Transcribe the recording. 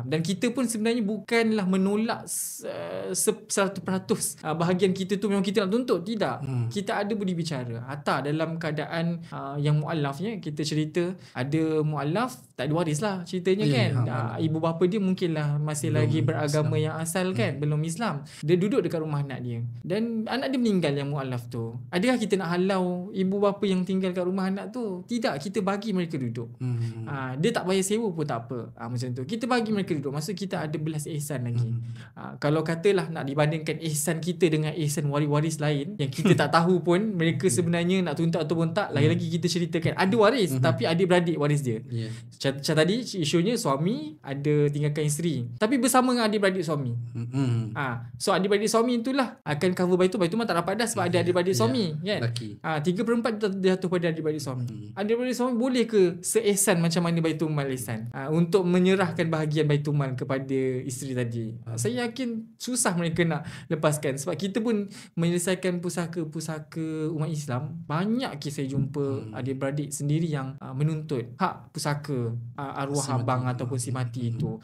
Dan kita pun sebenarnya bukanlah menolak 100% bahagian kita tu memang kita nak tuntut. Tidak. Kita ada budi bicara. Hatta dalam keadaan yang mu'alaf ya, kita cerita ada mu'alaf tak ada waris lah ceritanya kan. Ibu bapa dia mungkinlah masih belum lagi beragama Islam yang asal kan, belum Islam. Dia duduk dekat rumah anak dia dan anak dia meninggal yang mu'alaf tu. Adakah kita nak halau ibu bapa yang tinggal kat rumah anak tu? Tidak, kita bagi mereka duduk. Dia tak bayar sewa pun tak apa. Macam tu. Kita bagi mereka duduk. Maksud kita ada belas ihsan lagi. Kalau katalah nak dibandingkan ihsan kita dengan ihsan waris-waris lain yang kita tak tahu pun mereka sebenarnya nak tuntut ataupun tak, lagi-lagi kita ceritakan ada waris tapi adik-beradik waris dia. Macam tadi isunya suami ada tinggalkan isteri tapi bersama dengan adik-beradik suami. So adik-beradik suami itulah akan cover Baitul Mal tak dapat dah sebab ada adik-beradik suami kan. 3/4 dia jatuh pada adik-beradik suami. Adik-beradik suami boleh ke seihsan macam mana Baitul Mal ihsan untuk menyerahkan bahagian Baitul Mal kepada isteri tadi? Saya yakin susah mereka nak lepaskan sebab kita pun menyelesaikan pusaka-pusaka umat Islam. Banyak kes saya jumpa adik-beradik sendiri yang menuntut hak pusaka arwah abang ataupun si mati itu.